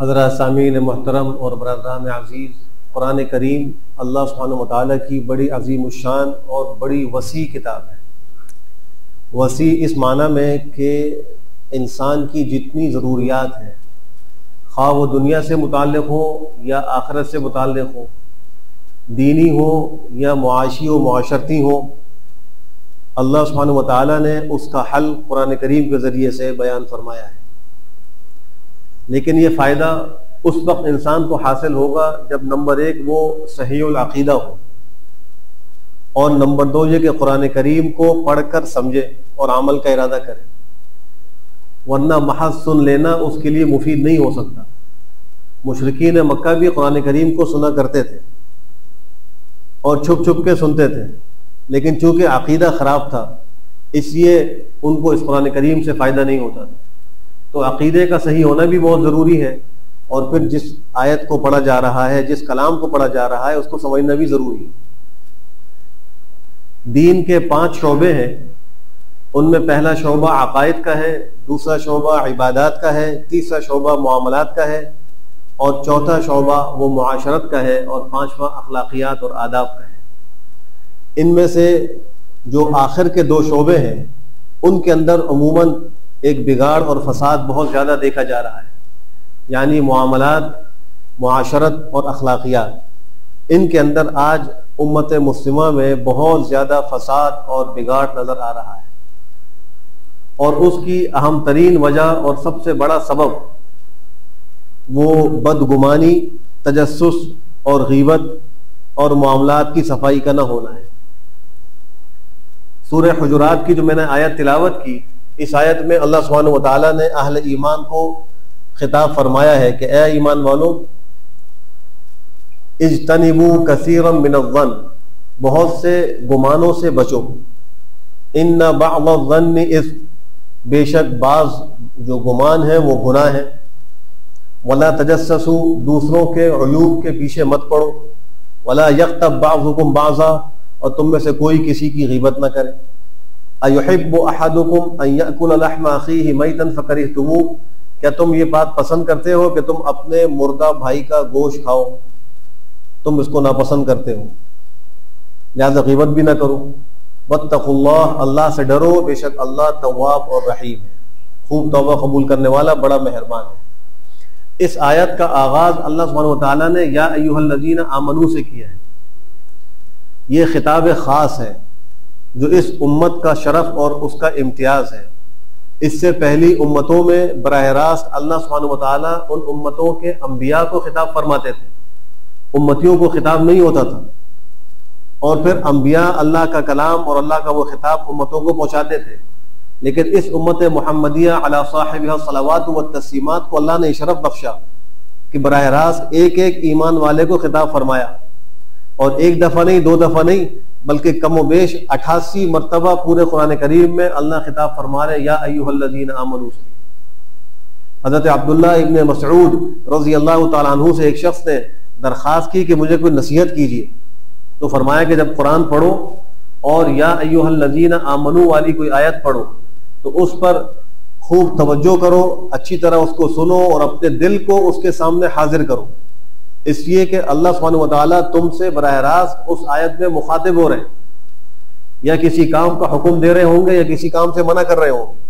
हज़रात सामीन मोहतरम और बरादरान अज़ीज़, कुरान करीम अल्लाह सुब्हानहु व तआला की बड़ी अज़ीम शान और बड़ी वसी किताब है। वसी इस माना में कि इंसान की जितनी ज़रूरियात हैं, ख़्वाह वो दुनिया से मुताल्लिक़ हो या आखिरत से मुताल्लिक़ हो, दीनी हो या मुआशी हो मुआशरती हो, अल्लाह सुब्हानहु व तआला ने उसका हल कुरान करीम के ज़रिए से बयान फरमाया है। लेकिन ये फ़ायदा उस वक्त इंसान को हासिल होगा जब नंबर एक वो सहीहुल अक़ीदा हो और नंबर दो ये कि कुरान करीम को पढ़कर समझे और अमल का इरादा करे, वरना महज सुन लेना उसके लिए मुफीद नहीं हो सकता। मुशरिकीन मक्का भी कुरान करीम को सुना करते थे और छुप छुप के सुनते थे, लेकिन चूंकि अक़ीदा ख़राब था इसलिए उनको इस कुरान करीम से फ़ायदा नहीं होता था। तो अक़ीदे का सही होना भी बहुत ज़रूरी है और फिर जिस आयत को पढ़ा जा रहा है, जिस कलाम को पढ़ा जा रहा है, उसको समझना भी ज़रूरी है। दीन के 5 शोबे हैं, उनमें पहला शोबा अक़ाइद का है, दूसरा शोबा इबादात का है, तीसरा शोबा मुआमलात का है और चौथा शोबा वो मुआशरत का है और 5वां अखलाकियात और आदाब का है। इनमें से जो आखिर के 2 शोबे हैं उनके अंदर अमूमन एक बिगाड़ और फसाद बहुत ज़्यादा देखा जा रहा है, यानी मुआमलात, मुआशरत और अखलाकियात। इनके अंदर आज उम्मत मुस्लिमा में बहुत ज़्यादा फसाद और बिगाड़ नज़र आ रहा है और उसकी अहम तरीन वजह और सबसे बड़ा सबब वो बदगुमानी, तजस्सुस और गीबत और मामलात की सफाई का न होना है। सूरह हुजुरात की जो मैंने आयत तिलावत की, इस आयत में अल्लाह सुब्हानहु व तआला ने अहले ईमान को खिताब फरमाया है कि ए ईमान वालों, इज्तनिबू कसीरम मिनज़्ज़न, बहुत से गुमानों से बचो। इन्ना बअज़-ज़न्नि इस्म, बेशक बाज जो गुमान है वो गुनाह है। वला तजस्ससू, दूसरों के उयूब के पीछे मत पड़ो। वला यग़्तब बअज़ुकुम बअज़ा, और तुम में से कोई किसी की गीबत न करे। अयुहिब्बु अहदुकुम अन यअकुल लहमा अखीहि मैतन फकरिहतुमूह, क्या तुम ये बात पसंद करते हो कि तुम अपने मुर्दा भाई का गोश्त खाओ? तुम इसको नापसंद करते हो, लिहाजा गीबत भी ना करो। वत्तकुल्लाह, अल्लाह से डरो, बेशक अल्लाह तव्वाब और रहीम है, खूब तौबा कबूल करने वाला, बड़ा मेहरबान है। इस आयत का आगाज अल्लाह सुब्हानहु व तआला ने या अय्युहल्लज़ीना आमनू से किया है। ये खिताब खास है जो इस उम्मत का शरफ और उसका इम्तियाज है। इससे पहली उम्मतों में बराह रास्त अल्लाह सुब्हानहु व तआला उन उम्मतों के अंबिया को खिताब फरमाते थे, उम्मतियों को खिताब नहीं होता था। और फिर अंबिया अल्लाह का कलाम और अल्लाह का वो खिताब उम्मतों को पहुंचाते थे। लेकिन इस उम्मत मुहम्मदिया अला साहिबिहा सलावात व तस्लीमात को अल्लाह ने शरफ बख्शा कि बराह रास्त एक एक ईमान वाले को खिताब फरमाया, और एक दफा नहीं, दो दफा नहीं, बल्कि कम बेश 88 मरतबा पूरे कुरान करीम में अल्लाह खिताब फरमा रहे या अय्युहल्लज़ीना आमनू। हज़रत अब्दुल्लाह इब्न मसऊद रज़ी अल्लाह तआला अन्हु से एक शख्स ने दरख्वास्त की कि मुझे कोई नसीहत कीजिए, तो फरमाया कि जब कुरान पढ़ो और या अय्युहल्लज़ीना आमनू वाली कोई आयत पढ़ो तो उस पर खूब तवज्जो करो, अच्छी तरह उसको सुनो और अपने दिल को उसके सामने हाजिर करो, इसलिए कि अल्लाह सुब्हानहू व तआला तुमसे बराह रास्त उस आयत में मुखातिब हो रहे हैं, या किसी काम का हुक्म दे रहे होंगे या किसी काम से मना कर रहे होंगे।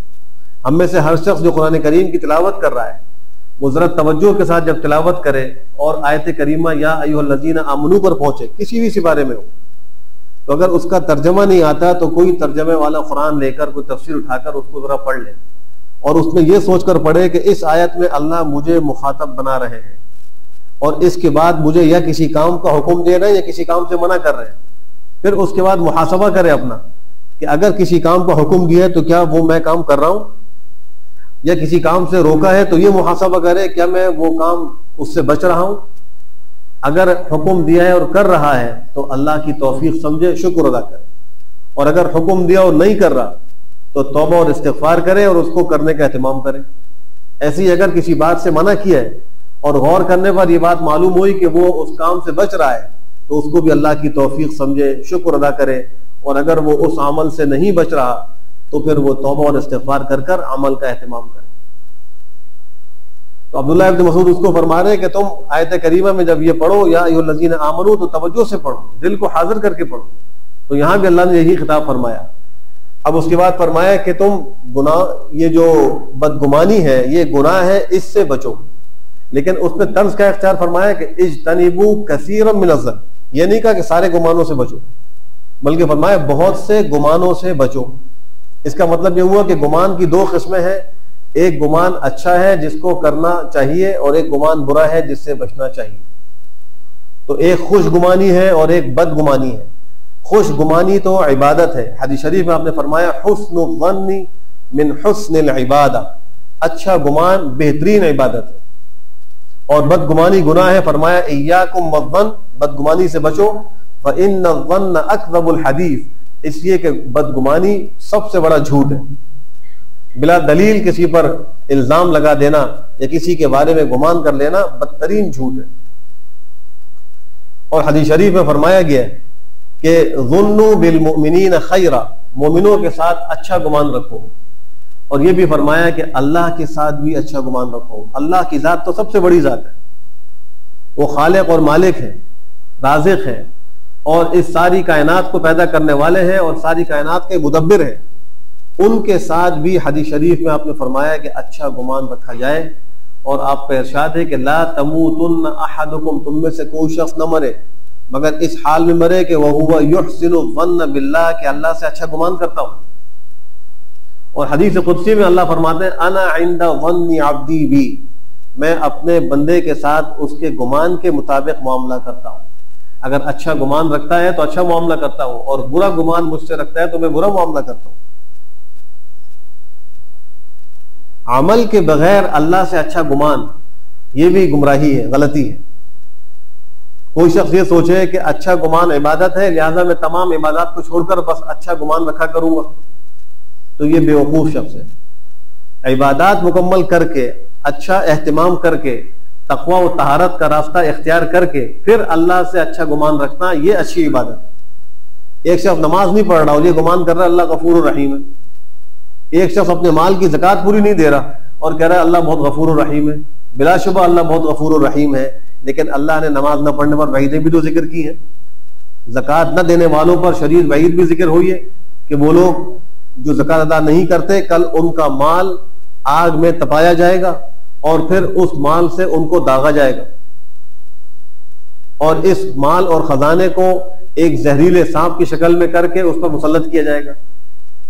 हम में से हर शख्स जो कुरान करीम की तिलावत कर रहा है वो जरा तवज्जो के साथ जब तिलावत करे और आयत करीमा या अय्युहल्लज़ीना आमनू पर पहुंचे, किसी भी सिपारे में हो, तो अगर उसका तर्जमा नहीं आता तो कोई तर्जमे वाला कुरान लेकर, कोई तफसीर उठाकर उसको जरा पढ़ ले और उसमें यह सोचकर पढ़े कि इस आयत में अल्लाह मुझे मुखातब बना रहे हैं और इसके बाद मुझे या किसी काम का हुक्म दे रहे हैं या किसी काम से मना कर रहे हैं। फिर उसके बाद मुहासबा करे अपना कि अगर किसी काम का हुक्म दिया है तो क्या वो मैं काम कर रहा हूं, या किसी काम से रोका है तो ये मुहासबा करे क्या मैं वो काम उससे बच रहा हूं। अगर हुक्म दिया है और कर रहा है तो अल्लाह की तौफीक समझे, शुक्र अदा करे, और अगर हुक्म दिया और नहीं कर रहा तो तौबा और इस्तिग़फ़ार करे और उसको करने का एहतमाम करे। ऐसे ही अगर किसी बात से मना किया है और गौर करने पर यह बात मालूम हुई कि वो उस काम से बच रहा है तो उसको भी अल्लाह की तौफीक समझे, शुक्र अदा करे, और अगर वो उस अमल से नहीं बच रहा तो फिर वो तौबा और इस्तिग़फ़ार कर कर अमल का एहतमाम करे। तो अब्दुल्लाह इब्न मसूद उसको फरमा रहे कि तुम आयत करीमा में जब ये पढ़ो या अय्युहल्लज़ीना आमनू तो तवज्जो से पढ़ो, दिल को हाजिर करके पढ़ो। तो यहां भी अल्लाह ने यही खिताब फरमाया। अब उसके बाद फरमाया कि तुम गुनाह, ये जो बदगुमानी है ये गुनाह है, इससे बचो, लेकिन उसमें तर्ज का इख्तियार फरमाया कि इज्तनिबू कसीरम मिनज़्ज़न, ये नहीं कहा कि सारे गुमानों से बचो, बल्कि फरमाया बहुत से गुमानों से बचो। इसका मतलब यह हुआ कि गुमान की दो किस्में हैं, एक गुमान अच्छा है जिसको करना चाहिए और एक गुमान बुरा है जिससे बचना चाहिए। तो एक खुश गुमानी है और एक बदगुमानी है। खुश गुमानी तो इबादत है, हदीस शरीफ में आपने फरमाया हुस्नुल ज़न्नी मिन हुस्निल इबादा, अच्छा गुमान बेहतरीन इबादत है। और बदगुमानी गुनाह है, फरमाया इय्याकुम वज़्ज़न, बदगुमानी से बचो, फ़इन्न ज़न्न अकज़बुल हदीस, इसलिए कि बदगुमानी सबसे बड़ा झूठ है। बिला दलील किसी पर इल्जाम लगा देना या किसी के बारे में गुमान कर लेना बदतरीन झूठ है। और हदीस शरीफ में फरमाया गया है कि ज़ुन्नु बिल मुमिनीन खैरा, मोमिनों के साथ अच्छा गुमान रखो। और यह भी फरमाया कि अल्लाह के साथ भी अच्छा गुमान रखो। अल्लाह की जात तो सबसे बड़ी जात है, वो खालिक और मालिक है, राज़िक है, और इस सारी कायनात को पैदा करने वाले हैं और सारी कायनात के मुदब्बिर हैं। उनके साथ भी हदीस शरीफ में आपने फरमाया कि अच्छा गुमान रखा जाए। और आपका इरशाद है कि ला तमूतुन्न अहदुकुम, तुम में से कोई शख्स न मरे मगर इस हाल में मरे कि वह हुवा युहसिनु ज़न्न बिल्लाह, कि अल्लाह से अच्छा गुमान करता हूं। और हदीस कुदसी में अल्लाह फरमाते हैं अना इंदा ज़न्नी अब्दी बी, मैं अपने बंदे के साथ उसके गुमान के मुताबिक मामला करता हूं। अगर अच्छा गुमान रखता है तो अच्छा मामला करता हूं, और बुरा गुमान मुझसे रखता है तो मैं बुरा मामला करता हूं। अमल के बगैर अल्लाह से अच्छा गुमान, ये भी गुमराही है, गलती है। कोई शख्स ये सोचे कि अच्छा गुमान इबादत है, लिहाजा मैं तमाम इबादत को छोड़कर बस अच्छा गुमान रखा करूंगा, तो ये बेवकूफ शख्स है। इबादत मुकम्मल करके, अच्छा एहतिमाम करके, तक़वा और तहारत का रास्ता इख्तियार करके फिर अल्लाह से अच्छा गुमान रखना, ये अच्छी इबादत है। एक शख्स नमाज नहीं पढ़ रहा और ये गुमान कर रहा है अल्लाह गफूर रहीम है। एक शख्स अपने माल की ज़कात पूरी नहीं दे रहा और कह रहा है अल्लाह बहुत गफूर रहीम है। बिलाशुबा अल्लाह बहुत गफूर रहीम है, लेकिन अल्लाह ने नमाज न पढ़ने पर वईदें भी तो जिक्र की है। ज़कात न देने वालों पर शरीर वईद भी जिक्र हुई है कि वो लोग जो ज़कात अदा नहीं करते, कल उनका माल आग में तपाया जाएगा और फिर उस माल से उनको दागा जाएगा, और इस माल और खजाने को एक जहरीले सांप की शक्ल में करके उस पर मुसल्लत किया जाएगा।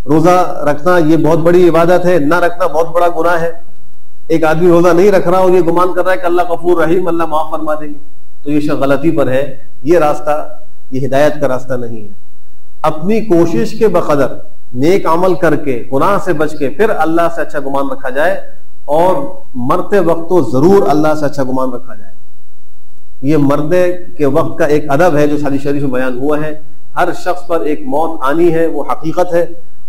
रोजा रखना ये बहुत बड़ी इबादत है, ना रखना बहुत बड़ा गुनाह है। एक आदमी रोजा नहीं रख रहा और ये गुमान कर रहा है कि अल्लाह गफूर रहीम, अल्लाह माफ फरमा देंगे, तो ये शख्स गलती पर है। ये रास्ता, ये हिदायत का रास्ता नहीं है। अपनी कोशिश के बकदर नेक अमल करके गुनाह से बच के फिर अल्लाह से अच्छा गुमान रखा जाए, और मरते वक्त तो जरूर अल्लाह से अच्छा गुमान रखा जाए। ये मरने के वक्त का एक अदब है जो हदीस शरीफ में बयान हुआ है। हर शख्स पर एक मौत आनी है, वो हकीकत है,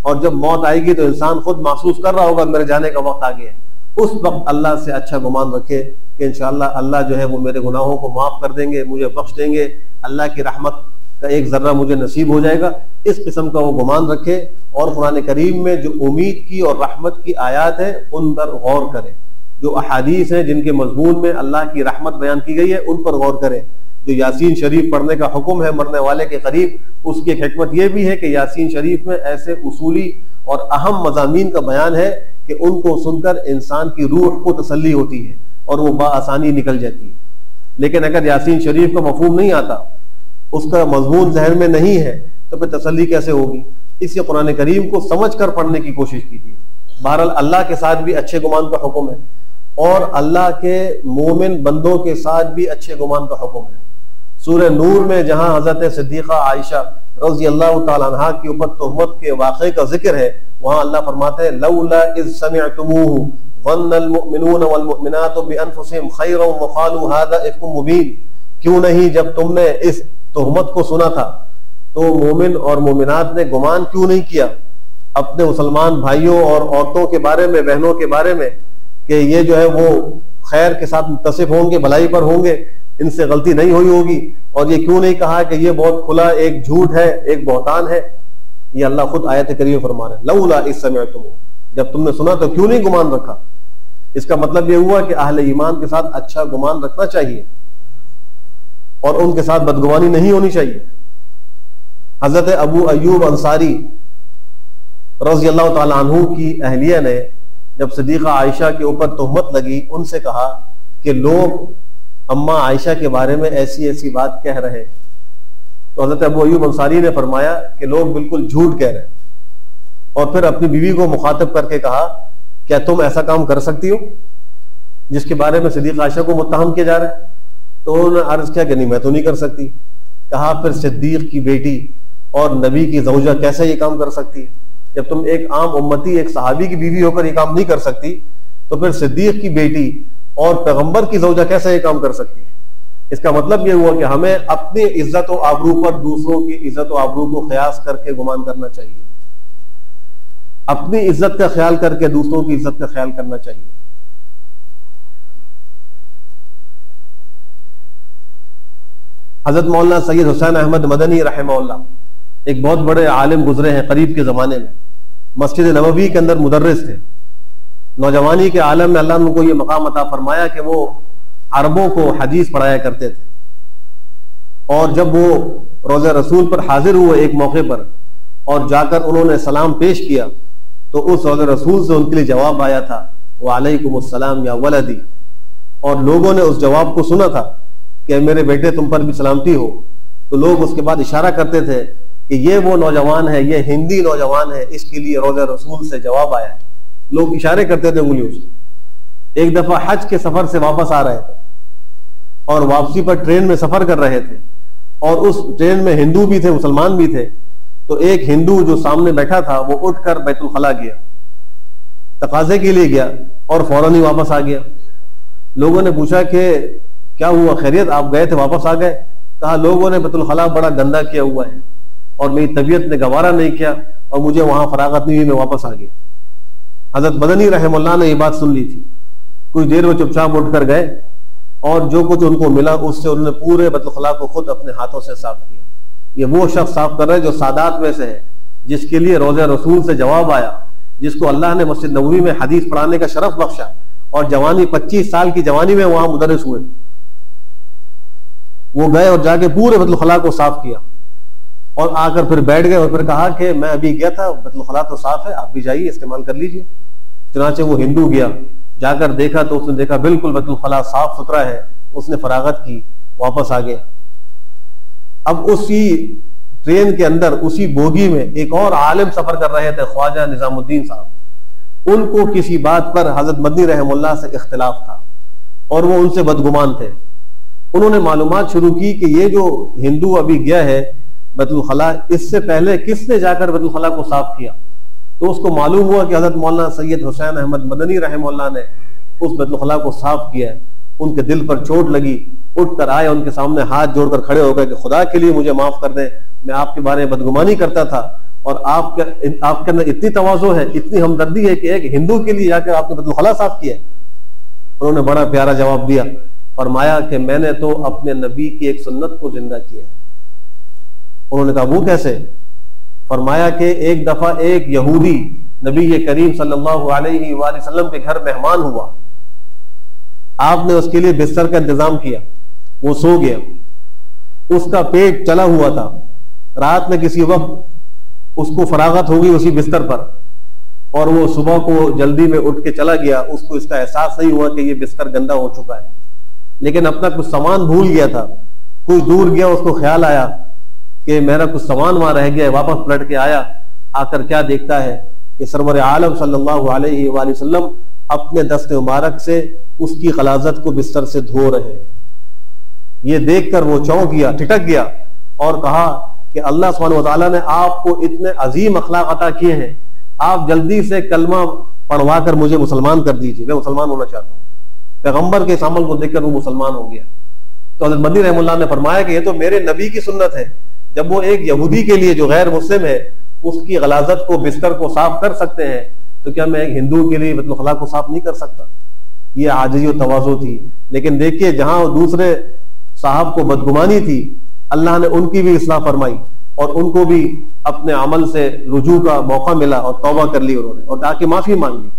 और जब मौत आएगी तो इंसान खुद महसूस कर रहा होगा मेरे जाने का वक्त आ गया है। उस वक्त अल्लाह से अच्छा गुमान रखे कि इंशाअल्लाह अल्लाह जो है वो मेरे गुनाहों को माफ कर देंगे, मुझे बख्श देंगे, अल्लाह की रहमत का एक जर्रा मुझे नसीब हो जाएगा। इस किस्म का वो गुमान रखे, और कुरान करीम में जो उम्मीद की और रहमत की आयत है उन पर गौर करे। जो अहादीस हैं जिनके मजमून में अल्लाह की रहमत बयान की गई है उन पर गौर करें। जो यासीन शरीफ पढ़ने का हुक्म है मरने वाले के करीब, उसकी एक हिकमत यह भी है कि यासीन शरीफ में ऐसे उसूली और अहम मज़ामीन का बयान है कि उनको सुनकर इंसान की रूह को तसल्ली होती है और वो बाआसानी निकल जाती है। लेकिन अगर यासीन शरीफ का मफहूम नहीं आता, उसका मजमून जहन में नहीं है, तो फिर तसल्ली कैसे होगी? इसलिए कुरान करीम को समझ कर पढ़ने की कोशिश कीजिए। बहरहाल अल्लाह के साथ भी अच्छे गुमान का हुक्म है, और अल्लाह के मोमिन बंदों के साथ भी अच्छे गुमान का हुक्म है। सूरह नूर में जहां हजरत सिद्दीक़ा आयशा रज़ी अल्लाह तआला अन्हा के ऊपर तोहमत के वाक़े का जिक्र है, वहां अल्लाह फरमाते हैं लौला इज़ समिअतमूहु ज़न्नल मुमिनून वल मुमिनातु बिअनफुसिहिम खैरन व क़ालू हाज़ा इफ़्कुम मुबीन। क्यों नहीं जब तुमने इस तोहमत को सुना था तो मोमिन और मोमिनात ने गुमान क्यों नहीं किया अपने मुसलमान भाइयों और औरतों के बारे में, बहनों के बारे में, कि ये जो है वो खैर के साथ मुत्तसिफ होंगे, भलाई पर होंगे, इनसे गलती नहीं हुई होगी। और ये क्यों नहीं कहा कि ये बहुत खुला एक झूठ है, एक बहतान है? ये अल्लाह खुद आयत करीम फरमा रहे हैं लौला इस समय जब तुमने सुना तो क्यों नहीं गुमान रखा। इसका मतलब ये हुआ कि अहले ईमान के साथ अच्छा गुमान रखना चाहिए और उनके साथ बदगुमानी नहीं होनी चाहिए। हजरत अबू अयूब अंसारी रज़ी अल्लाह तआला अन्हु की अहलिया ने जब सिद्दीक़ा आयशा के ऊपर तोहमत लगी, उनसे कहा कि लोग अम्मा आयशा के बारे में ऐसी ऐसी बात कह रहे हैं। तो हजरत अबू अयूब अंसारी ने फरमाया कि लोग बिल्कुल झूठ कह रहे हैं, और फिर अपनी बीवी को मुखातिब करके कहा क्या तुम ऐसा काम कर सकती हो जिसके बारे में सिद्दीक़ा आयशा को मुत्तहम किया जा रहा है? तो उन्होंने अर्ज किया कि नहीं, मैं तो नहीं कर सकती। कहा फिर सिद्दीक की बेटी और नबी की ज़ौजा कैसे ये काम कर सकती है? जब तुम एक आम उम्मती, एक सहाबी की बीवी होकर ये काम नहीं कर सकती, तो फिर सिद्दीक की बेटी और पैगंबर की ज़ौजा कैसे ये काम कर सकती है? इसका मतलब ये हुआ कि हमें अपनी इज्जत और आबरू पर दूसरों की इज्जत और आबरू को क़यास करके गुमान करना चाहिए। अपनी इज्जत का ख्याल करके दूसरों की इज्जत का ख्याल करना चाहिए। हजरत मौलाना सैयद हुसैन अहमद मदनी रहमहुल्लाह एक बहुत बड़े आलिम गुजरे हैं करीब के जमाने में। मस्जिद नबवी के अंदर मुदर्रिस थे। नौजवानी के आलम में अल्लाह ने उनको ये मकाम अता फरमाया कि वो अरबों को हदीस पढ़ाया करते थे। और जब वो रोज़ा रसूल पर हाजिर हुए एक मौके पर और जाकर उन्होंने सलाम पेश किया, तो उस रोज़ा रसूल से उनके लिए जवाब आया था वालेकुमुस्सलाम या वलदी। और लोगों ने उस जवाब को सुना था कि मेरे बेटे तुम पर भी सलामती हो। तो लोग उसके बाद इशारा करते थे कि ये वो नौजवान है, ये हिंदी नौजवान है, इसके लिए रोज़ा रसूल से जवाब आया है। लोग इशारे करते थे उंगलियों से। एक दफा हज के सफर से वापस आ रहे थे और वापसी पर ट्रेन में सफर कर रहे थे, और उस ट्रेन में हिंदू भी थे, मुसलमान भी थे। तो एक हिंदू जो सामने बैठा था वो उठकर बैतुल खला गया, तकाजे के लिए गया और फौरन ही वापस आ गया। लोगों ने पूछा कि क्या हुआ, खैरियत, आप गए थे वापस आ गए? कहा लोगों ने बैतुल खला बड़ा गंदा किया हुआ है और मेरी तबीयत ने गवारा नहीं किया और मुझे वहां फरागत नहीं हुई, मैं वापस आ गया। हजरत मदनी रहमहुल्लाह ने ये बात सुन ली थी। कुछ देर में चुपचाप उठकर गए और जो कुछ उनको मिला उससे उन्होंने पूरे बैतुल खला को खुद अपने हाथों से साफ किया। ये वो शख्स साफ कर रहे हैं जो सादात में से है, जिसके लिए रोज़ा रसूल से जवाब आया, जिसको अल्लाह ने मस्जिद नबवी में हदीस पढ़ाने का शरफ बख्शा, और जवानी 25 साल की जवानी में वहां मुदर्रिस हुए। वो गए और जाके पूरे बैतुल खला को साफ किया और आकर फिर बैठ गए और फिर कहा कि मैं अभी गया था, बैतुल खला तो साफ है, आप भी जाइए इस्तेमाल कर लीजिए। चुनाचे वो हिंदू गया, जाकर देखा तो उसने देखा बिल्कुल बैतुल खला साफ सुथरा है। उसने फरागत की, वापस आ गया। अब उसी ट्रेन के अंदर, उसी बोगी में एक और आलिम सफर कर रहे थे, ख्वाजा निजामुद्दीन साहब। उनको किसी बात पर हजरत मदनी रहमहुल्लाह से इख्तिलाफ था और वो उनसे बदगुमान थे। उन्होंने मालूमात शुरू की कि ये जो हिंदू अभी गया है बैतुल खला, इससे पहले किसने जाकर बैतुल खला को साफ किया? तो उसको मालूम हुआ कि हजरत मौलाना सैयद हुसैन अहमद मदनी रहमतुल्लाह ने उस बैतुल खला को साफ किया। उनके दिल पर चोट लगी, उठ कर आए, उनके सामने हाथ जोड़कर खड़े हो गए कि खुदा के लिए मुझे माफ कर दें, मैं आपके बारे में बदगुमानी करता था और आपके अंदर इतनी तवाज़ो है, इतनी हमदर्दी है कि एक हिंदू के लिए जाकर आपने बैतुल खला साफ किया। उन्होंने बड़ा प्यारा जवाब दिया, फरमाया कि मैंने तो अपने नबी की एक सुन्नत को जिंदा किया है। उन्होंने कहा वो कैसे? फरमाया कि एक दफा एक यहूदी नबी करीम सल्लल्लाहु अलैहि वसल्लम के घर मेहमान हुआ, आपने उसके लिए बिस्तर का इंतजाम किया, वो सो गया, उसका पेट चला हुआ था, रात में किसी वक्त उसको फरागत होगी उसी बिस्तर पर और वो सुबह को जल्दी में उठ के चला गया। उसको इसका एहसास नहीं हुआ कि ये बिस्तर गंदा हो चुका है, लेकिन अपना कुछ सामान भूल गया था। कुछ दूर गया, उसको ख्याल आया कि मेरा कुछ सामान वहां रह गया। वापस पलट के आया, आकर क्या देखता है कि सरवर आलम सल्लल्लाहु अलैहि वसल्लम अपने दस्ते मुबारक से उसकी गलाजत को बिस्तर से धो रहे हैं। ये देखकर वो चौंक गया, ठिठक गया और कहा कि अल्लाह सुब्हानहू व तआला ने आपको इतने अजीम अखलाक अता किए हैं, आप जल्दी से कलमा पढ़वा कर मुझे मुसलमान कर दीजिए, मैं मुसलमान होना चाहता हूँ। पैगंबर के इस अमल को देखकर वो मुसलमान हो गया। तो हज़रत मदनी रहमतुल्लाह ने फरमाया कि ये तो मेरे नबी की सुन्नत है। जब वो एक यहूदी के लिए जो गैर मुस्लिम है उसकी गलाजत को, बिस्तर को साफ कर सकते हैं, तो क्या मैं एक हिंदू के लिए बैतुल खला को साफ नहीं कर सकता? ये आजिज़ी और तवाज़ु थी। लेकिन देखिए, जहां दूसरे साहब को बदगुमानी थी, अल्लाह ने उनकी भी इस्लाह फरमाई और उनको भी अपने अमल से रुजू का मौका मिला और तौबा कर ली उन्होंने और आके माफी मांग ली।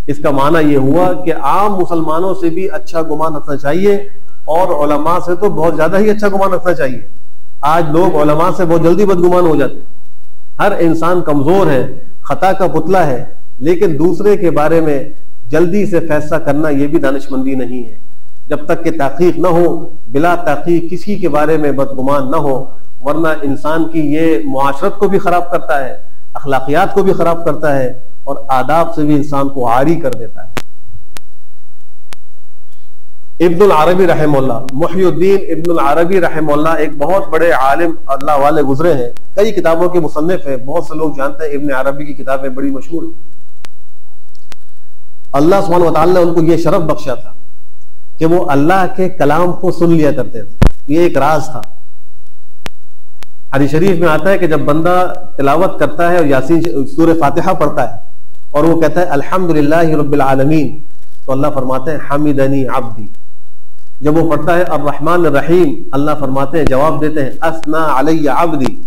इसका माना यह हुआ कि आम मुसलमानों से भी अच्छा गुमान रखना चाहिए और उलमा से तो बहुत ज्यादा ही अच्छा गुमान रखना चाहिए। आज लोग उलमा से बहुत जल्दी बदगुमान हो जाते हैं। हर इंसान कमजोर है, खता का पुतला है, लेकिन दूसरे के बारे में जल्दी से फैसला करना यह भी दानिशमंदी नहीं है। जब तक कि तहकीक न हो, बिला तहकीक किसी के बारे में बदगुमान न हो, वरना इंसान की ये मुआशरत को भी खराब करता है, अखलाकियात को भी खराब करता है और आदाब से भी इंसान को आरी कर देता है। इब्नुल अरबी रहमतुल्लाह, मुहय्यिद्दीन इब्नुल अरबी रहमतुल्लाह एक बहुत बड़े आलिम अल्लाह वाले गुजरे हैं, कई किताबों के मुसन्निफ हैं, बहुत से लोग जानते हैं इब्न अरबी की किताबें बड़ी मशहूर हैं। अल्लाह सुब्हानहू व तआला ने उनको ये शरफ बख्शा था कि वो अल्लाह के कलाम को सुन लिया करते थे। ये एक राज था। हदीस शरीफ में आता है कि जब बंदा तिलावत करता है और यासीन सूरह फातिहा पढ़ता है और वो कहता है अल्हम्दुलिल्लाहि रब्बिल आलमीन, तो अल्लाह फरमाते हैं हमिदनी अब्दी। जब वो पढ़ता है अर्रहमान अर्रहीम, अल्लाह फरमाते हैं, जवाब देते हैं अस्ना अलैया अब्दी।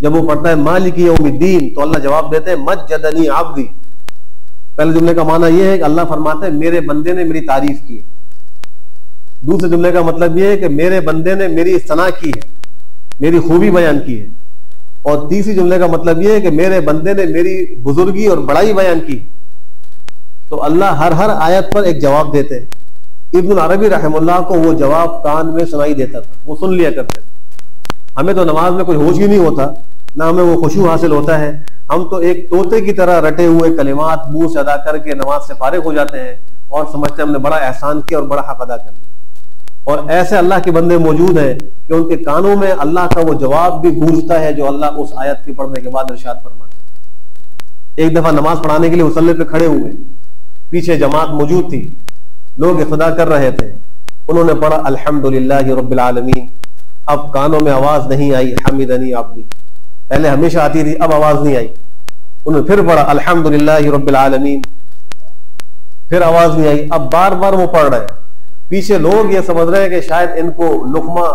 जब वो पढ़ता है मालिकी यौमिद्दीन, तो अल्लाह जवाब देते हैं मज्जदनी अब्दी। पहले जुमले का माना यह है कि अल्लाह फरमाते हैं मेरे बंदे ने मेरी तारीफ की। दूसरे जुमले का मतलब यह है कि मेरे बंदे ने मेरी सना की है, मेरी खूबी बयान की है। और तीसरी जुमले का मतलब यह है कि मेरे बंदे ने मेरी बुजुर्गी और बड़ाई बयान की। तो अल्लाह हर हर आयत पर एक जवाब देते हैं। इब्नुल अरबी रहमतुल्लाह को वो जवाब कान में सुनाई देता था, वो सुन लिया करते थे। हमें तो नमाज में कोई होश ही नहीं होता, ना हमें वो खुशू हासिल होता है। हम तो एक तोते की तरह रटे हुए कलिमात मुंह से अदा करके नमाज से फारिग हो जाते हैं और समझते हैं हमने बड़ा एहसान किया और बड़ा हक अदा कर लिया। और ऐसे अल्लाह के बंदे मौजूद हैं कि उनके कानों में अल्लाह का वो जवाब भी गूंजता है जो अल्लाह उस आयत के पढ़ने के बाद इरशाद फरमाते हैं। एक दफा नमाज पढ़ाने के लिए मुसल्ले पे खड़े हुए, पीछे जमात मौजूद थी, लोग इक़्तिदा कर रहे थे। उन्होंने पढ़ा अल्हम्दुलिल्लाहि रब्बिल आलमीन। अब कानों में आवाज नहीं आई हमिदनी अब्दी, पहले हमेशा आती थी, अब आवाज नहीं आई। उन्होंने फिर पढ़ा अल्हम्दुलिल्लाहि रब्बिल आलमीन, फिर आवाज नहीं आई। अब बार बार वो पढ़ रहे हैं। पीछे लोग ये समझ रहे हैं कि शायद इनको लुक़मा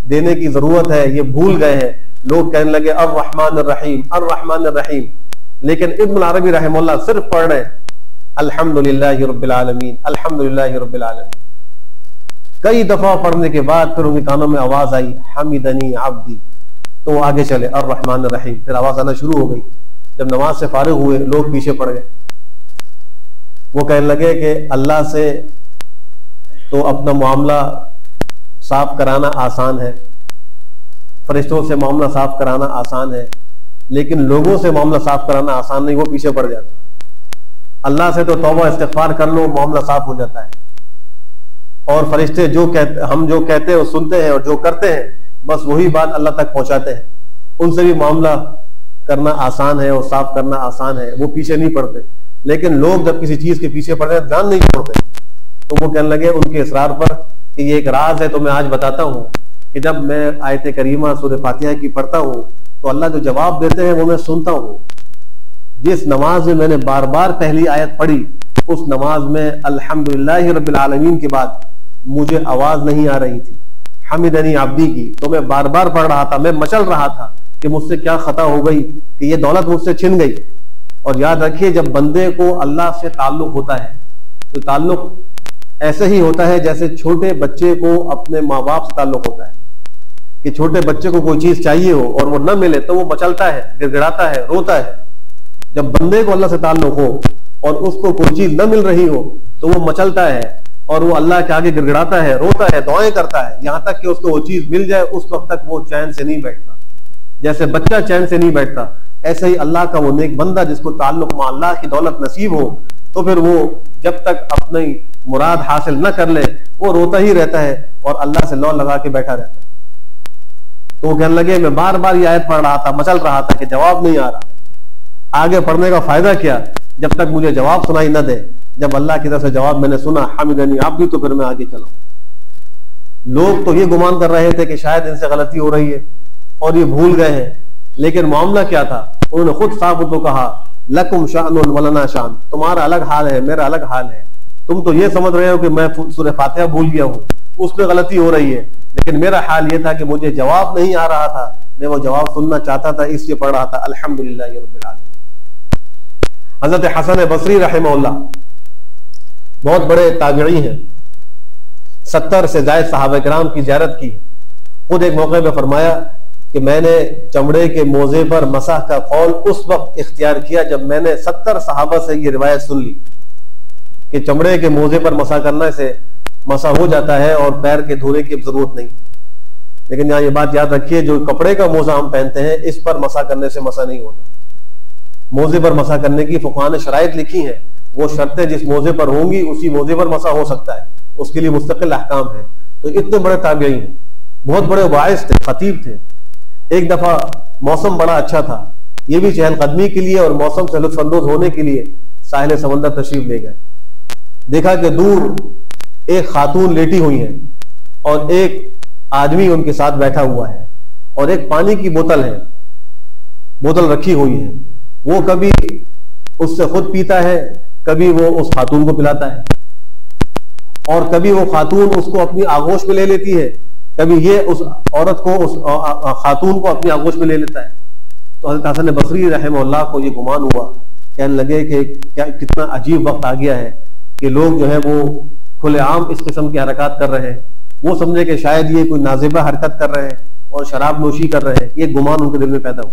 देने की जरूरत है, ये भूल गए हैं। लोग कहने लगे अर्रहमान अर्रहीम, अर्रहमान अर्रहीम। लेकिन इब्नुल अरबी रहमतुल्लाह सिर्फ पढ़ रहे हैं अल्हम्दुलिल्लाहि रब्बिल आलमीन, अल्हम्दुलिल्लाहि रब्बिल आलमीन। कई दफा पढ़ने के बाद फिर उनके कानों में आवाज आई हमिदनी अब्दी, तो वो आगे चले अर्रहमान अर्रहीम, फिर आवाज आना शुरू हो गई। जब नमाज से फारिग हुए, लोग पीछे पड़ गए। वो कहने लगे कि अल्लाह से तो अपना मामला साफ कराना आसान है, फरिश्तों से मामला साफ कराना आसान है, लेकिन लोगों से मामला साफ कराना आसान नहीं। वो पीछे पड़ जाते। अल्लाह से तो तौबा इस्तिग़फ़ार कर लो, मामला साफ हो जाता है। और फरिश्ते जो कहते, हम जो कहते हैं वो सुनते हैं और जो करते हैं बस वही बात अल्लाह तक पहुंचाते हैं। उनसे भी मामला करना आसान है और साफ करना आसान है, वो पीछे नहीं पड़ते। लेकिन लोग जब किसी चीज के पीछे पड़ते हैं ध्यान नहीं छोड़ते। तो वो कहने लगे उनके इसरार पर कि ये एक राज है, तो मैं आज बताता हूँ कि जब मैं आयत करीमा सूरह फातिहा की पढ़ता हूँ तो अल्लाह जो जवाब देते हैं वो मैं सुनता हूँ। जिस नमाज में मैंने बार बार पहली आयत पढ़ी उस नमाज में अल्हम्दुलिल्लाहि रब्बिल आलमीन के बाद मुझे आवाज नहीं आ रही थी हमिदनी अब्दी की, तो मैं बार बार पढ़ रहा था, मैं मचल रहा था कि मुझसे क्या खता हो गई कि ये दौलत मुझसे छिन गई। और याद रखिए, जब बंदे को अल्लाह से ताल्लुक होता है तो ताल्लुक ऐसे ही होता है जैसे छोटे बच्चे को अपने माँ बाप से ताल्लुक होता है कि छोटे बच्चे को कोई चीज चाहिए हो और वो न मिले तो वो मचलता है, गिड़गिड़ाता है, रोता है। जब बंदे को अल्लाह से ताल्लुक हो और उसको कोई चीज न मिल रही हो तो वो मचलता है और वो अल्लाह के आगे गिड़गिड़ाता है, रोता है, दुआएं करता है, यहां तक कि उसको वो चीज मिल जाए। उस वक्त तक वो चैन से नहीं बैठता। जैसे बच्चा चैन से नहीं बैठता, ऐसे ही अल्लाह का वो नेक बंदा जिसको ताल्लुक में अल्लाह की दौलत नसीब हो, तो फिर वो जब तक अपनी मुराद हासिल न कर ले वो रोता ही रहता है और अल्लाह से लौ लगा के बैठा रहता है। तो वो कहने लगे मैं बार बार ये आयत पढ़ रहा था, मचल रहा था कि जवाब नहीं आ रहा। आगे पढ़ने का फायदा क्या जब तक मुझे जवाब सुनाई न दे। जब अल्लाह की तरफ से जवाब मैंने सुना हमिदनी अब्दी, तो फिर मैं आगे चला। लोग तो ये गुमान कर रहे थे कि शायद इनसे गलती हो रही है और ये भूल गए हैं, लेकिन मामला क्या था, उन्होंने खुद साफ तो कहा लकुम शानुन वलना शान, तुम्हारा अलग हाल है, मेरा अलग हाल है। तुम तो ये समझ रहे हो कि मैं सूरह फातिहा भूल गया हूँ, उसमें गलती हो रही है, लेकिन मेरा हाल ये था कि मुझे जवाब नहीं आ रहा था, मैं वो जवाब सुनना चाहता था, इसलिए पढ़ रहा था अल्हम्दुलिल्लाह रब्बिल आलमीन। हजरत हसन बसरी रहमहुल्लाह बहुत बड़े ताबिई हैं, 70 से ज्यादा सहाबा किराम की ज़ियारत की है। खुद एक मौके पे फरमाया कि मैंने चमड़े के मोजे पर मसाह का कौल उस वक्त इख्तियार किया जब मैंने 70 सहाबा से ये रिवायत सुन ली कि चमड़े के मोजे पर मसा करने से मसा हो जाता है और पैर के धोने की जरूरत नहीं। लेकिन यहाँ ये बात याद रखिए, जो कपड़े का मोजा हम पहनते हैं इस पर मसा करने से मसा नहीं होता। मोजे पर मसा करने की फुक़हा ने शराइत लिखी है, वो शर्तें जिस मोजे पर होंगी उसी मोजे पर मसा हो सकता है, उसके लिए मुस्तकिल अहकाम है। तो इतने बड़े ताबिई हैं, बहुत बड़े वाइज थे, खतीब थे। एक दफा मौसम बड़ा अच्छा था, ये भी चहलकदमी के लिए और मौसम से लुत्फअंदोज होने के लिए साहिल समंदर तशरीफ ले गए। देखा कि दूर एक खातून लेटी हुई है और एक आदमी उनके साथ बैठा हुआ है और एक पानी की बोतल है, बोतल रखी हुई है। वो कभी उससे खुद पीता है, कभी वो उस खातून को पिलाता है और कभी वो खातून उसको अपनी आगोश में ले लेती है, कभी ये उस औरत को उस खातून को अपनी आगोश में ले लेता है। तो हज़रत हसन बसरी रहमहुल्लाह को ये गुमान हुआ, कहने लगे कि क्या कितना अजीब वक्त आ गया है कि लोग जो है वो खुलेआम इस किस्म की हरकत कर रहे हैं। वो समझे कि शायद ये कोई नाजिबा हरकत कर रहे हैं और शराब नोशी कर रहे हैं, ये गुमान उनके दिल में पैदा हुआ।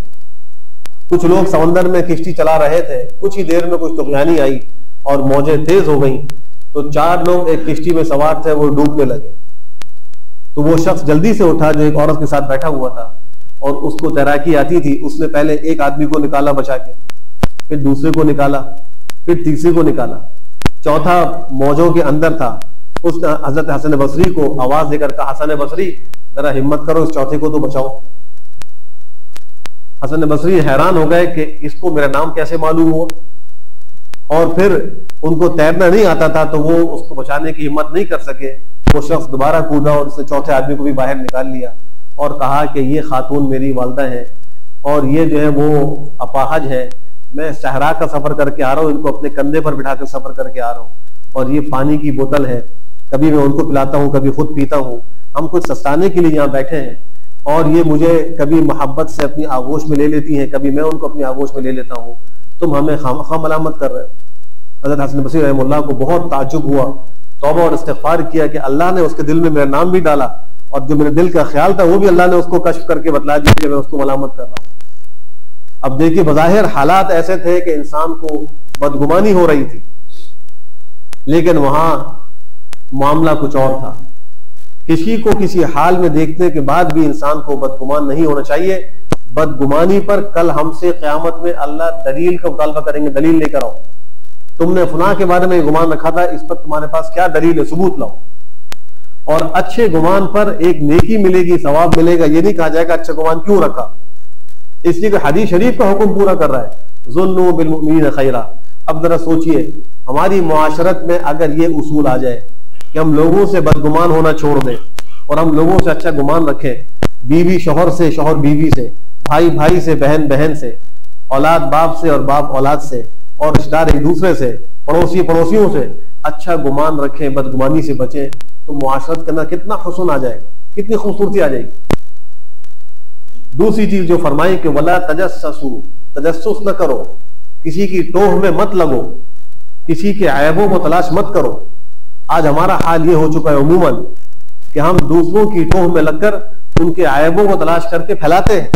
कुछ लोग समंदर में किश्ती चला रहे थे, कुछ ही देर में कुछ तूफानी आई और मौजें तेज हो गई, तो 4 लोग एक किश्ती में सवार थे, वो डूबने लगे। तो वो शख्स जल्दी से उठा जो एक औरत के साथ बैठा हुआ था और उसको तैराकी आती थी। उसने पहले एक आदमी को निकाला बचा के, फिर दूसरे को निकाला, फिर तीसरे को निकाला, चौथा मौजों के अंदर था। उसने हजरत हसन बसरी को आवाज देकर कहा, हसन बसरी जरा हिम्मत करो, इस चौथे को तो बचाओ। हसन बसरी हैरान हो गए कि इसको मेरा नाम कैसे मालूम हुआ, और फिर उनको तैरना नहीं आता था तो वो उसको बचाने की हिम्मत नहीं कर सके। वो शख्स दोबारा कूदा और उसने चौथे आदमी को भी बाहर निकाल लिया और कहा कि ये खातून मेरी वालदा है और ये जो है वो अपाहज है, मैं सहरा का सफर करके आ रहा हूँ, इनको अपने कंधे पर बिठाकर सफर करके आ रहा हूँ और ये पानी की बोतल है, कभी मैं उनको पिलाता हूँ, कभी खुद पीता हूँ। हम कुछ सस्ताने के लिए यहाँ बैठे हैं और ये मुझे कभी मोहब्बत से अपनी आगोश में ले लेती हैं, कभी मैं उनको अपनी आगोश में ले लेता हूँ, तुम हमें खामखा मलामत कर रहे हो। हज़रत हसन बसरी रहमहुल्लाह को बहुत ताज्जुब हुआ, तौबा और इस्तिग़फ़ार किया कि अल्लाह ने उसके दिल में मेरा नाम भी डाला और जो मेरे दिल का ख्याल था वो भी अल्लाह ने उसको कश्फ करके बतला दिया कि मैं उसको मलामत कर रहा हूँ। अब देखिए, बज़ाहिर हालात ऐसे थे कि इंसान को बदगुमानी हो रही थी, लेकिन वहां मामला कुछ और था। किसी को किसी हाल में देखने के बाद भी इंसान को बदगुमान नहीं होना चाहिए। बदगुमानी पर कल हमसे क़यामत में अल्लाह दलील का मुतालबा करेंगे, दलील लेकर आओ, तुमने फुना के बारे में गुमान रखा था, इस पर तुम्हारे पास क्या दलील है, सबूत लाओ। और अच्छे गुमान पर एक नेकी मिलेगी, सवाब मिलेगा, ये नहीं कहा जाएगा अच्छा गुमान क्यों रखा। इसलिए कि हदीस शरीफ का हुक्म पूरा कर रहा है, ज़ुन्नु बिल मुमिनीन खैरा। अब जरा सोचिए, हमारी मुआशरत में अगर ये उसूल आ जाए कि हम लोगों से बदगुमान होना छोड़ दें और हम लोगों से अच्छा गुमान रखें, बीवी शौहर से, शौहर बीवी से, भाई भाई से, बहन बहन से, औलाद बाप से और बाप औलाद से, और रिश्तेदार एक दूसरे से, पड़ोसी पड़ोसियों से अच्छा गुमान रखें, बदगुमानी से बचें, तो मुआशरत के अंदर कितना हुस्न आ जाएगा, कितनी खूबसूरती आ जाएगी। दूसरी चीज जो फरमाई कि वला तजस्ससू, तजस्सुस न करो, किसी की टोह में मत लगो, किसी के ऐबों को तलाश मत करो। आज हमारा हाल ये हो चुका है अमूमन कि हम दूसरों की टोह में लगकर उनके ऐबों को तलाश करके फैलाते हैं।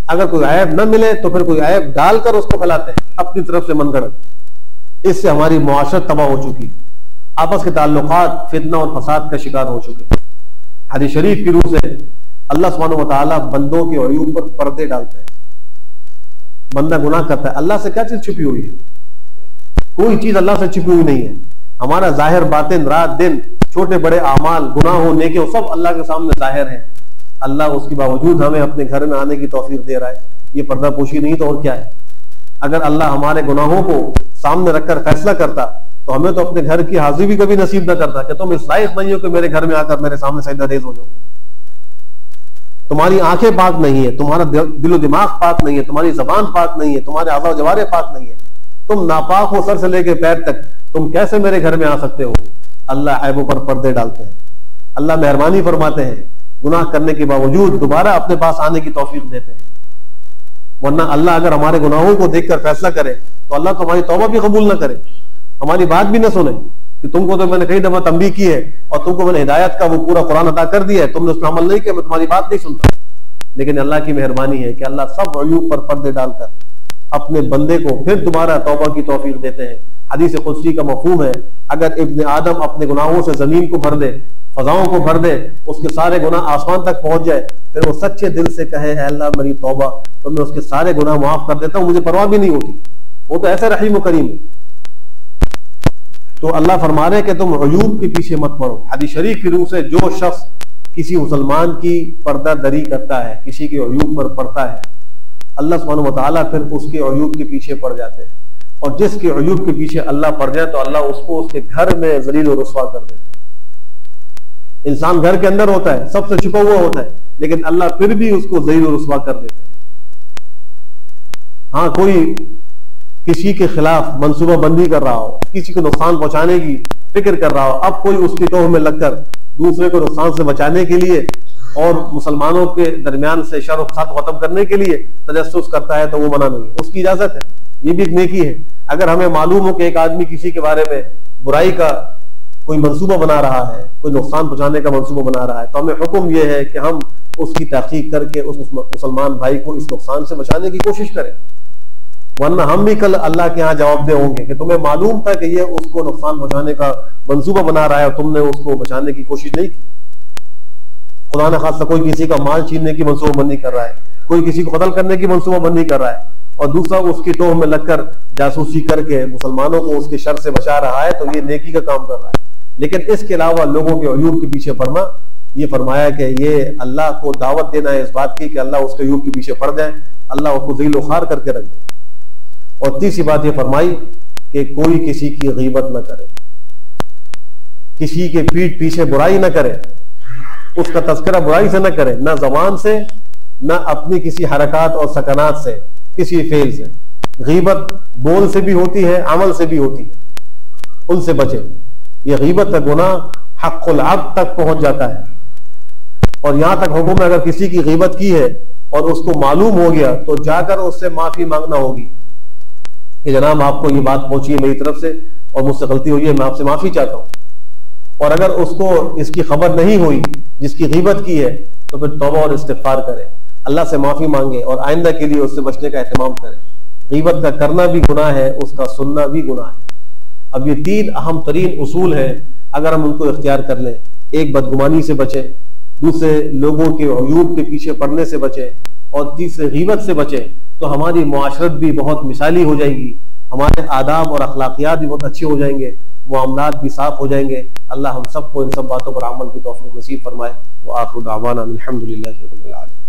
अगर कोई ऐब न मिले तो फिर कोई ऐब डालकर उसको फैलाते हैं अपनी तरफ से मनगढ़ंत। इससे हमारी मुआशरत तबाह हो चुकी, आपस के ताल्लुकात फितना और फसाद का शिकार हो चुके। हदीस शरीफ की रूह से अल्लाह सुब्हानहू व तआला बंदों के अयूब पर पर्दे डालते हैं। बंदा गुनाह करता है, अल्लाह से क्या चीज छुपी हुई है? कोई चीज अल्लाह से छुपी हुई नहीं है। हमारा जाहिर बातिन, रात दिन, छोटे बड़े आमाल, गुनाहों, नेकियों, सब अल्लाह के सामने जाहिर है। अल्लाह उसके बावजूद हमें अपने घर में आने की तौफीक दे रहा है। ये पर्दा पोशी नहीं तो और क्या है? अगर अल्लाह हमारे गुनाहों को सामने रखकर फैसला करता तो हमें तो अपने घर की हाजिरी भी कभी नसीब न करता कि तुम इस लायक नहीं हो कि मेरे घर में आकर मेरे सामने सजदा रेज़ हो जाओ। तुम्हारी आंखें पाक नहीं है, तुम्हारा दिलो दिमाग पाक नहीं है, तुम्हारी जबान पाक नहीं है, तुम्हारे आज़ा जवारे पाक नहीं है, तुम नापाक हो सर से लेकर पैर तक, तुम कैसे मेरे घर में आ सकते हो? अल्लाह ऐबों पर पर्दे डालते हैं। अल्लाह मेहरबानी फरमाते हैं, गुनाह करने के बावजूद दोबारा अपने पास आने की तौफीक देते हैं। वरना अल्लाह अगर हमारे गुनाहों को देखकर फैसला करे तो अल्लाह तो हमारी तौबा भी कबूल न करे, हमारी बात भी न सुने कि तुमको तो मैंने कई दफा तंबीह की है और तुमको मैंने हिदायत का वो पूरा कुरान अता कर दिया है, तुमने उस पर अमल नहीं किया, मैं तुम्हारी बात नहीं सुनता। लेकिन अल्लाह की मेहरबानी है कि अल्लाह सब अयूब पर पर्दे डालकर अपने बंदे को फिर दोबारा तौबा की तौफीक देते हैं। हदीस कुदसी का मफहूम है, अगर इब्न आदम अपने गुनाहों से जमीन को भर दे, फजाओं को भर दे, उसके सारे गुनाह आसमान तक पहुंच जाए, फिर वो सच्चे दिल से कहे अल्लाह मेरी तौबा, तो मैं उसके सारे गुनाह माफ कर देता हूं, मुझे परवाह भी नहीं होती। वो तो ऐसे रहीम करीम। तो अल्लाह फरमा रहे कि तुम अयूब के पीछे मत पड़ो। हदीस शरीफ की रूह से जो शख्स किसी मुसलमान की पर्दा दरी करता है, किसी के अयूब पर पड़ता है, अल्लाह सुब्हानहू व तआला फिर उसके अयूब के पीछे पड़ जाते हैं। और जिसके अयूब के पीछे अल्लाह पड़ जाए तो अल्लाह उसको उसके घर में जलील और रुस्वा कर देते हैं। इंसान घर के अंदर होता है, सबसे छुपा हुआ होता है, लेकिन अल्लाह फिर भी उसको जलील और रुस्वा कर देते हैं। हाँ, कोई किसी के खिलाफ मंसूबा बंदी कर रहा हो, किसी को नुकसान पहुंचाने की फिक्र कर रहा हो, अब कोई उसकी टोह में लगकर दूसरे को नुकसान से बचाने के लिए और मुसलमानों के दरमियान से शर और फसाद खत्म करने के लिए तजस्सुस करता है तो वो मना नहीं, उसकी इजाजत है, ये भी एक नेकी है। अगर हमें मालूम हो कि एक आदमी किसी के बारे में बुराई का कोई मंसूबा बना रहा है, कोई नुकसान पहुंचाने का मंसूबा बना रहा है, तो हमें हुक्म यह है कि हम उसकी तहकीक करके उस मुसलमान भाई को इस नुकसान से बचाने की कोशिश करें। वरना हम भी कल अल्लाह के यहाँ जवाबदेह होंगे कि तुम्हें मालूम था कि ये उसको नुकसान पहुंचाने का मंसूबा बना रहा है और तुमने उसको बचाने की कोशिश नहीं की। खुदा न खासा कोई किसी का माल छीनने की मंसूबाबंदी कर रहा है, कोई किसी को कत्ल करने की मंसूबाबंदी कर रहा है, और दूसरा उसकी टोह में लगकर जासूसी करके मुसलमानों को उसके शर से बचा रहा है, तो ये नेकी का काम कर रहा है। लेकिन इसके अलावा लोगों के अयूब के पीछे पड़ना, ये फरमाया कि ये अल्लाह को दावत देना है इस बात की कि अल्लाह उसके अयूब के पीछे पड़ जाए, अल्लाह उसको ज़लील व ख़ार करके रख दे। और तीसरी बात ये फरमाई कि कोई किसी की गीबत न करे, किसी के पीठ पीछे बुराई न करे, उसका तस्करा बुराई से न करे, न जबान से, न अपनी किसी हरकत और सकनात से, किसी फेल से। गीबत बोल से भी होती है, अमल से भी होती है, उनसे बचे। यह गीबत का गुनाह हक़्क़ुल अब्द तक पहुंच जाता है, और यहां तक हुक्म है अगर किसी की गीबत की है और उसको मालूम हो गया तो जाकर उससे माफी मांगना होगी कि जनाब आपको ये बात पहुंची है मेरी तरफ से और मुझसे गलती हुई है, मैं आपसे माफी चाहता हूं। और अगर उसको इसकी खबर नहीं हुई जिसकी गीबत की है तो फिर तौबा और इस्तिग़फ़ार करे, अल्लाह से माफी मांगे और आइंदा के लिए उससे बचने का एहतमाम करे। गीबत का करना भी गुनाह है, उसका सुनना भी गुनाह है। अब ये तीन अहम तरीन उसूल है, अगर हम उनको इख्तियार कर लें, एक बदगुमानी से बचे, दूसरे लोगों के अयूब के पीछे पड़ने से बचे, और तीसरे गीबत से बचे, तो हमारी मुआशरत भी बहुत मिसाली हो जाएगी, हमारे आदाब और अखलाकियात भी बहुत अच्छे हो जाएंगे, मामलात भी साफ हो जाएंगे। अल्लाह हम सबको इन सब बातों पर अमल की तौफीक नसीब फरमाए। व आखिर दावाना अल्हम्दुलिल्लाहि रब्बिल आलमीन।